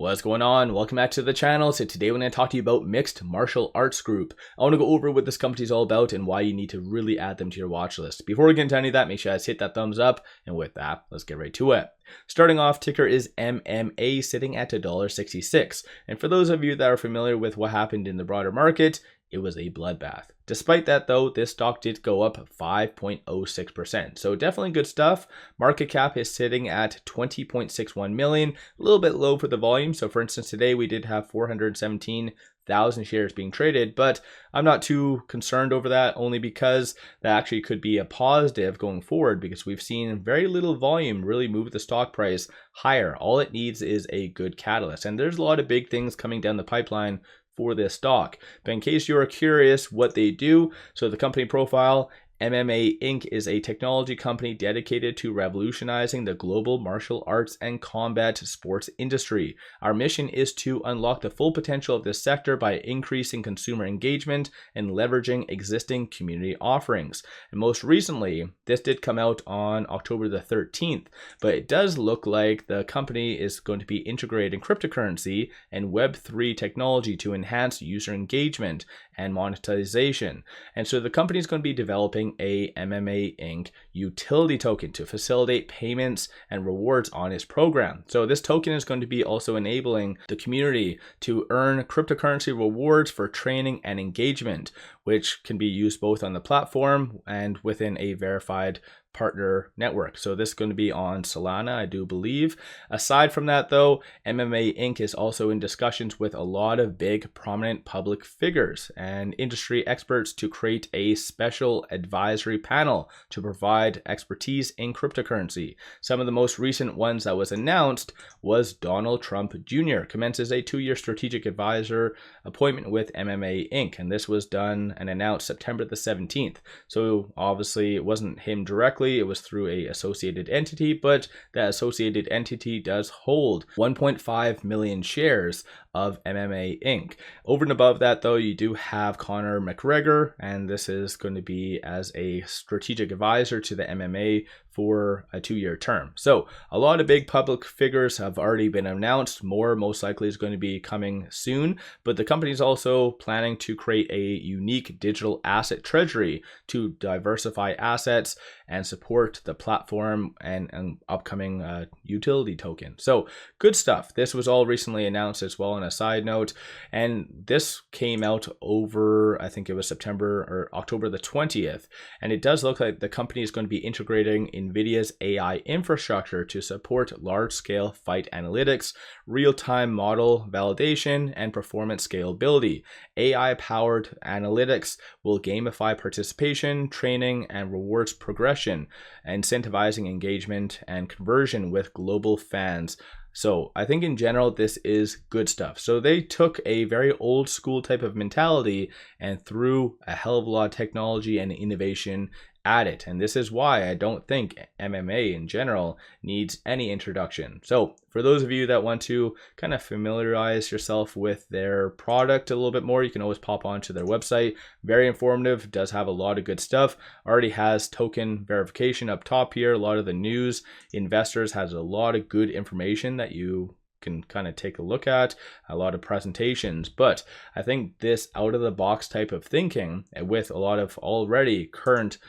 What's going on? Welcome back to the channel. So today we're going to talk to you about Mixed Martial Arts Group. I want to go over what this company is all about and why you need to really add them to your watch list. Before we get into any of that, make sure you guys hit that thumbs up. And with that, let's get right to it. Starting off, ticker is MMA, sitting at $1.66. And for those of you that are familiar with what happened in the broader market, it was a bloodbath. Despite that though, this stock did go up 5.06%. So definitely good stuff. Market cap is sitting at 20.61 million, a little bit low for the volume. So for instance, today we did have 417,000 shares being traded, but I'm not too concerned over that, only because that actually could be a positive going forward, because we've seen very little volume really move the stock price higher. All it needs is a good catalyst. And there's a lot of big things coming down the pipeline for this stock. But in case you're curious what they do, so the company profile, MMA Inc. is a technology company dedicated to revolutionizing the global martial arts and combat sports industry. Our mission is to unlock the full potential of this sector by increasing consumer engagement and leveraging existing community offerings. And most recently, this did come out on October the 13th, but it does look like the company is going to be integrating cryptocurrency and Web3 technology to enhance user engagement and monetization. And so the company is going to be developing a MMA Inc. utility token to facilitate payments and rewards on its program. So this token is going to be also enabling the community to earn cryptocurrency rewards for training and engagement, which can be used both on the platform and within a verified partner network. So this is going to be on Solana, I do believe. Aside from that though, MMA Inc. is also in discussions with a lot of big prominent public figures and industry experts to create a special advisory panel to provide expertise in cryptocurrency. Some of the most recent ones that was announced was Donald Trump Jr. commences a 2-year strategic advisor appointment with MMA Inc. And this was done and announced September the 17th. So obviously it wasn't him directly, it was through a associated entity, but that associated entity does hold 1.5 million shares of MMA Inc. Over and above that though, you do have Conor McGregor, and this is going to be as a strategic advisor to the MMA for a 2-year term. So a lot of big public figures have already been announced. More most likely is going to be coming soon, but the company is also planning to create a unique digital asset treasury to diversify assets and support the platform and upcoming utility token. So good stuff. This was all recently announced as well on a side note, and this came out over, I think it was September or October the 20th, and it does look like the company is going to be integrating NVIDIA's AI infrastructure to support large-scale fight analytics, real-time model validation, and performance scalability. AI-powered analytics will gamify participation, training, and rewards progression, incentivizing engagement and conversion with global fans. So I think in general, this is good stuff. So they took a very old school type of mentality and threw a hell of a lot of technology and innovation at it. And this is why I don't think MMA in general needs any introduction. So for those of you that want to kind of familiarize yourself with their product a little bit more, you can always pop onto their website. Very informative, does have a lot of good stuff. Already has token verification up top here. A lot of the news, investors has a lot of good information that you can kind of take a look at, a lot of presentations. But I think this out of the box type of thinking with a lot of already current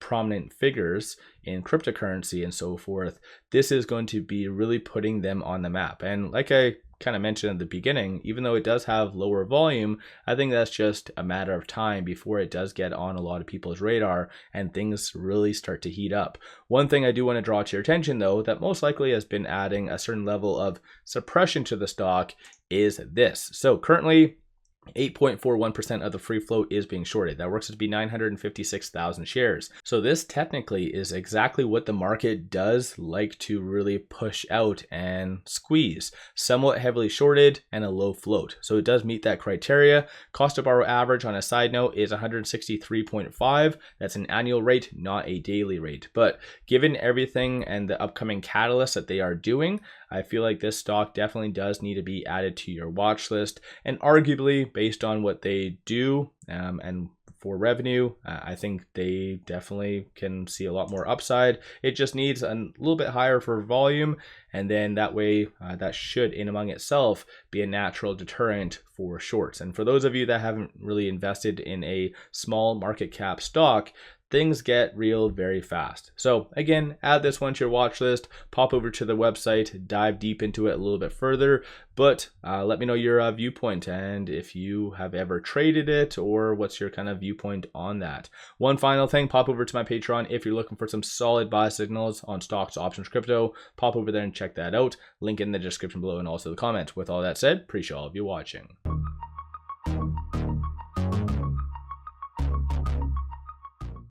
prominent figures in cryptocurrency and so forth, this is going to be really putting them on the map. And like I kind of mentioned at the beginning, even though it does have lower volume, I think that's just a matter of time before it does get on a lot of people's radar and things really start to heat up. One thing I do want to draw to your attention though, that most likely has been adding a certain level of suppression to the stock is this. So currently 8.41% of the free float is being shorted. That works to be 956,000 shares. So this technically is exactly what the market does like to really push out and squeeze. Somewhat heavily shorted and a low float. So it does meet that criteria. Cost to borrow average on a side note is 163.5. That's an annual rate, not a daily rate. But given everything and the upcoming catalysts that they are doing, I feel like this stock definitely does need to be added to your watch list, and arguably based on what they do and for revenue. I think they definitely can see a lot more upside. It just needs a little bit higher for volume, and then that way that should in among itself be a natural deterrent for shorts. And for those of you that haven't really invested in a small market cap stock, things get real very fast. So again, add this one to your watch list, pop over to the website, dive deep into it a little bit further, but let me know your viewpoint and if you have ever traded it or what's your kind of viewpoint on that. One final thing, pop over to my Patreon if you're looking for some solid buy signals on stocks, options, crypto. Pop over there and check that out. Link in the description below and also the comment. With all that said, appreciate all of you watching.